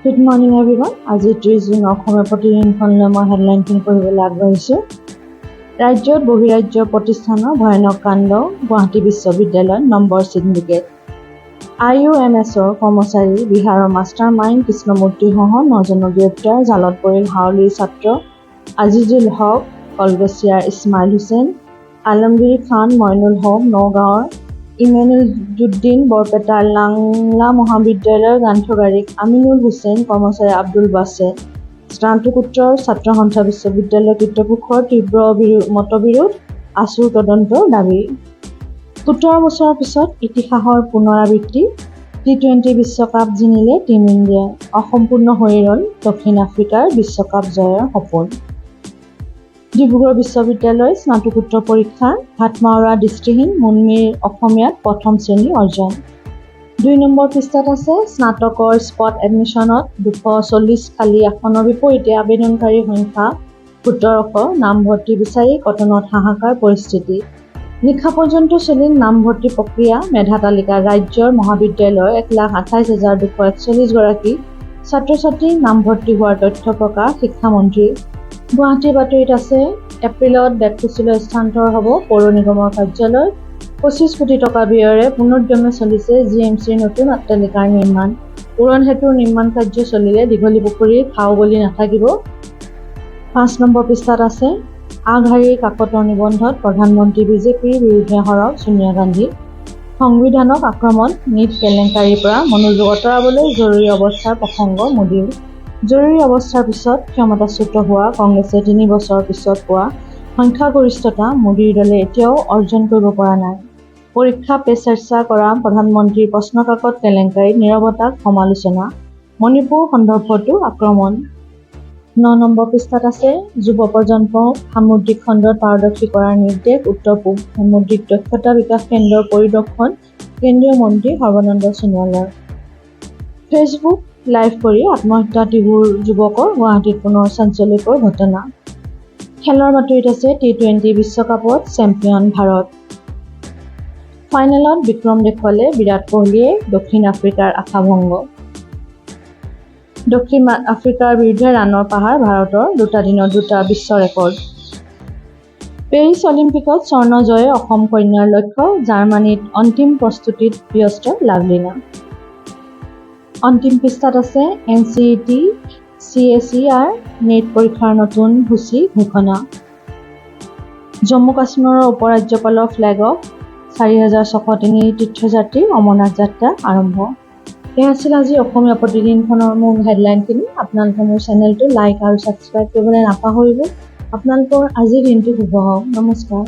Good morning everyone. আজি 30 June অসমীয়া প্ৰতিদিনখনলৈ মই হেডলাইনখিনি পঢ়িবলৈ আগবাঢ়িছোঁ। ৰাজ্যত বহিৰাজ্য প্ৰতিষ্ঠানৰ ভয়ানক কাণ্ড, গুৱাহাটী বিশ্ববিদ্যালয়ত নম্বৰ চিণ্ডিকেট। IUMSৰ কৰ্মচাৰী বিহাৰৰ মাষ্টাৰ মাইণ্ড কৃষ্ণমূৰ্তিসহ 9জনৰ গ্ৰেপ্তাৰ, জালত পৰিল হাউলিৰ ছাত্ৰ আজিজুল হক, কলগছিয়াৰ ইছমাইল হুছেইন, আলমগীৰ খান, মইনুল হক নগাঁৱৰ, ইমেনুজুদ্দিন বৰপেটাৰ লাংলা মহাবিদ্যালয়ৰ গ্ৰন্থাগাৰিক আমিনুল হুছেইন, কৰ্মচাৰী আব্দুল বাছে। স্নাতকোত্তৰ ছাত্ৰ সন্থা বিশ্ববিদ্যালয় কৰ্তৃপক্ষৰ তীব্ৰ মতবিৰোধ, আছুৰ তদন্তৰ দাবী। 17 বছৰৰ পিছত ইতিহাসৰ পুনৰাবৃত্তি, T20 বিশ্বকাপ জিনিলে টীম ইণ্ডিয়া, অসম্পূৰ্ণ হৈ ৰ'ল দক্ষিণ আফ্ৰিকাৰ বিশ্বকাপ জয়ৰ সপোন। ডিব্ৰুগড় বিশ্ববিদ্যালয় স্নাতকোত্তৰ পৰীক্ষা, হাতমাউৰা দৃষ্টিহীন মুনমীৰ অসমীয়াত প্ৰথম শ্ৰেণী অৰ্জন। 2 নম্বৰ পৃষ্ঠাত আছে স্নাতকৰ স্পট এডমিশ্যনত 240 খালী আসনৰ বিপৰীতে আবেদনকাৰীৰ সংখ্যা 1700, নামভৰ্তি বিচাৰি কটনত হাহাকাৰ পৰিস্থিতি। নিশা পৰ্যন্ত চলিল নামভৰ্তি প্ৰক্ৰিয়া, মেধা তালিকাত ৰাজ্যৰ মহাবিদ্যালয়ৰ 1,28,241 গৰাকী ছাত্ৰ-ছাত্ৰী নামভৰ্তি হোৱাৰ তথ্য প্ৰকাশ শিক্ষামন্ত্ৰী। গুৱাহাটীৰ বাতৰিত আছে এপ্ৰিলত বেতকুছিলৈ স্থানান্তৰ হ'ব পৌৰ নিগমৰ কাৰ্যালয়। 25 কোটি টকা ব্যয়েৰে পুনৰুদ্যমে চলিছে GMCৰ নতুন অট্টালিকাৰ নিৰ্মাণ। উৰণ সেতুৰ নিৰ্মাণ কাৰ্য চলিলে দীঘলী পুখুৰীৰ খাও বুলি নাথাকিব। 5 নম্বৰ পৃষ্ঠাত আছে আগশাৰীৰ কাকতৰ নিবন্ধত প্ৰধানমন্ত্ৰী বিজেপিৰ বিৰুদ্ধে সৰব ছোনিয়া গান্ধী। সংবিধানক আক্ৰমণ, নিট কেলেংকাৰীৰ পৰা মনোযোগ আঁতৰাবলৈ জৰুৰী অৱস্থাৰ প্ৰসংগ মোদীৰ। জৰুৰী অৱস্থাৰ পিছত ক্ষমতাচ্যুত হোৱা কংগ্ৰেছে 3 বছৰৰ পিছত পোৱা সংখ্যাগৰিষ্ঠতা মোদীৰ দলে এতিয়াও অৰ্জন কৰিব পৰা নাই। পৰীক্ষা পে চৰ্চা কৰা প্ৰধানমন্ত্ৰীৰ প্ৰশ্নকাকত কেলেংকাৰীত নীৰৱতাক সমালোচনা, মণিপুৰ সন্দৰ্ভতো আক্ৰমণ। 9 নম্বৰ পৃষ্ঠাত আছে যুৱ প্ৰজন্মক সামুদ্ৰিক খণ্ডত পাৰদৰ্শী কৰাৰ নিৰ্দেশ, উত্তৰ পূব সামুদ্ৰিক দক্ষতা বিকাশ কেন্দ্ৰৰ পৰিদৰ্শন কেন্দ্ৰীয় মন্ত্ৰী সৰ্বানন্দ সোণোৱালৰ। ফেচবুক লাইভ কৰি আত্মহত্যা তিহুৰ যুৱকৰ, গুৱাহাটীত পুনৰ চাঞ্চল্যকৰ ঘটনা। খেলৰ বাতৰিত আছে T20 বিশ্বকাপত চেম্পিয়ন ভাৰত। ফাইনেলত বিক্ৰম দেখুৱালে বিৰাট কোহলীয়ে, দক্ষিণ আফ্ৰিকাৰ আশাভংগ। দক্ষিণ আফ্ৰিকাৰ বিৰুদ্ধে ৰাণৰ পাহাৰ ভাৰতৰ, 2টা দিনত 2টা বিশ্ব ৰেকৰ্ড। পেৰিছ অলিম্পিকত স্বৰ্ণ জয়ে অসম কন্যাৰ লক্ষ্য, জাৰ্মানীত অন্তিম প্ৰস্তুতিত ব্যস্ত লাভলিনা। অন্তিম পৃষ্ঠাত আছে NCET CSER নেট পৰীক্ষাৰ নতুন সূচী ঘোষণা। জম্মু কাশ্মীৰৰ উপ-ৰাজ্যপালৰ ফ্লেগ অফ, 4,603 তীৰ্থযাত্ৰীৰ অমৰনাথ যাত্ৰা আৰম্ভ। এয়া আছিল আজি অসমীয়া প্ৰতিদিনখনৰ মূল হেডলাইনখিনি। আপোনালোকে মোৰ চেনেলটো লাইক আৰু ছাবস্ক্ৰাইব কৰিবলৈ নাপাহৰিব। আপোনালোকৰ আজিৰ দিনটো শুভ হওক। নমস্কাৰ।